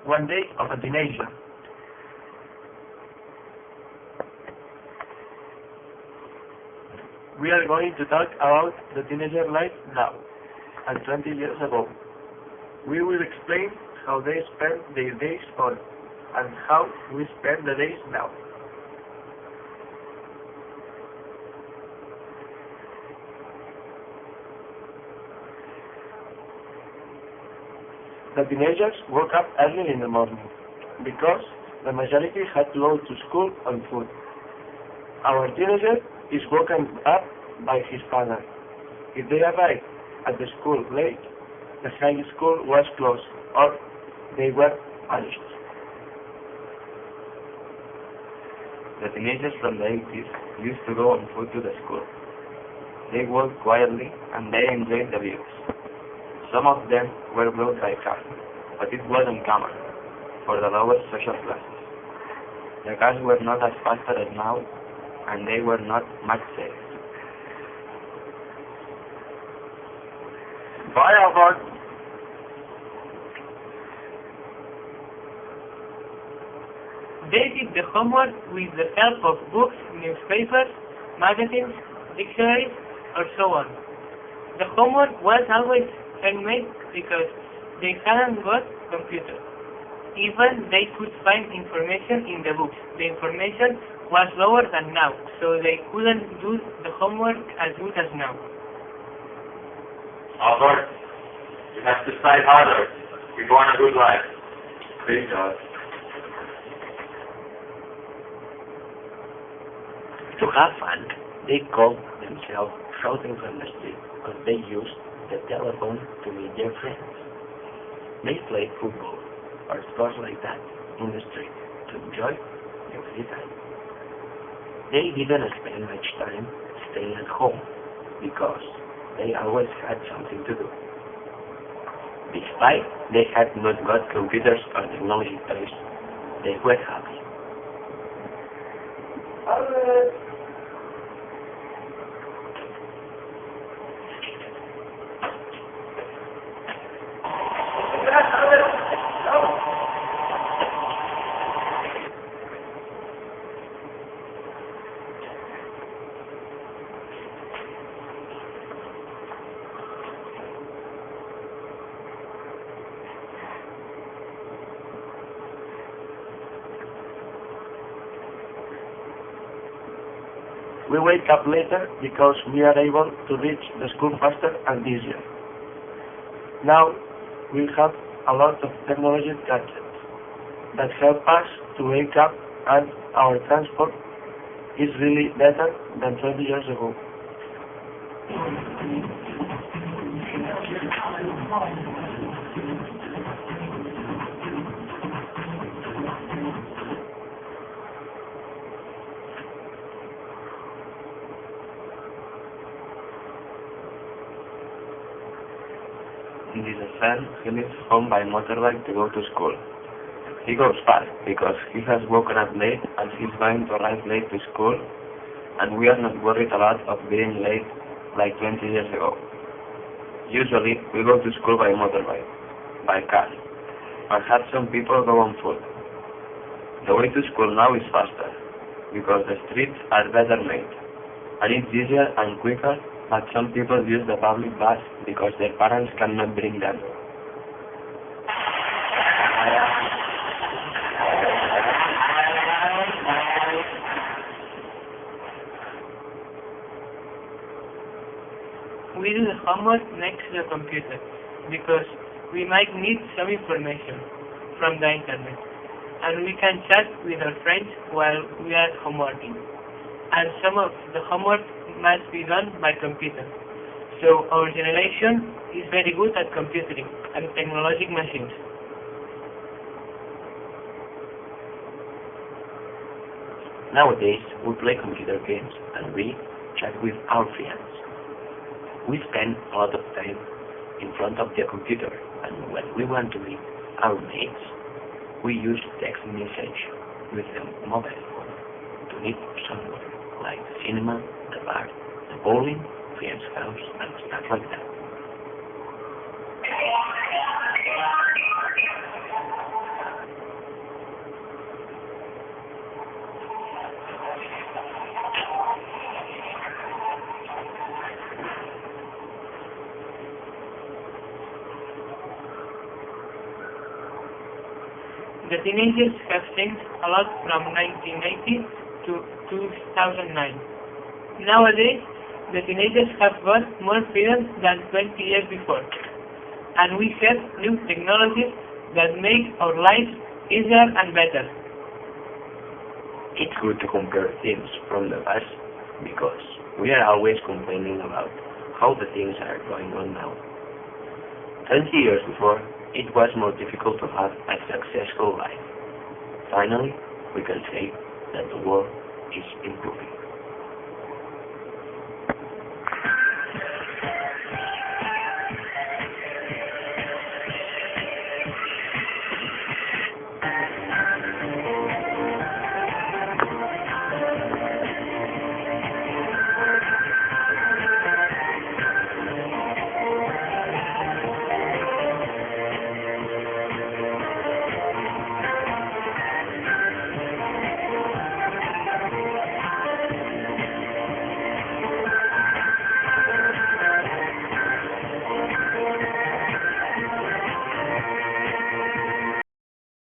one day of a teenager. We are going to talk about the teenager life now and 20 years ago. We will explain how they spend their days on and how we spend the days now. The teenagers woke up early in the morning because the majority had to go to school on foot. Our teenager is woken up by his father. If they arrived at the school late, the high school was closed or they were punished. The teenagers from the 80s used to go on foot to the school. They walked quietly and they enjoyed the views. Some of them were brought by car, but it wasn't common for the lower social classes. The cars were not as faster as now, and they were not much safe. Bye, Albert. They did the homework with the help of books, newspapers, magazines, dictionaries, or so on. The homework was always handmade because they hadn't got computers. Even they could find information in the books. The information was lower than now, so they couldn't do the homework as good as now. Albert, you have to study harder. We want a good life. Please, God. To have fun, they called themselves shouting from the street because they used the telephone to meet their friends. They played football or sports like that in the street to enjoy their free time. They didn't spend much time staying at home because they always had something to do. Despite they had not got computers or technology toys, they were happy. We wake up later because we are able to reach the school faster and easier. Now we have a lot of technology gadgets that help us to wake up, and our transport is really better than 20 years ago. In this event, he leaves home by motorbike to go to school. He goes fast because he has woken up late and he's going to arrive late to school, and we are not worried a lot of being late like 20 years ago. Usually, we go to school by motorbike, by car, perhaps some people go on foot. The way to school now is faster because the streets are better made, and it's easier and quicker. But some people use the public bus because their parents cannot bring them. We do the homework next to the computer because we might need some information from the internet, and we can chat with our friends while we are homeworking. And some of the homework must be done by computer. So our generation is very good at computing and technological machines. Nowadays, we play computer games and we chat with our friends. We spend a lot of time in front of the computer, and when we want to meet our mates, we use text message with the mobile phone to meet somewhere, like the cinema, the bar, the bowling, friend's house, and stuff like that. the teenagers have changed a lot from 1980 to 2009. Nowadays, the teenagers have got more freedom than 20 years before, and we have new technologies that make our lives easier and better. It's good to compare things from the past because we are always complaining about how the things are going on now. 20 years before, it was more difficult to have a successful life. Finally, we can say that the world is improving.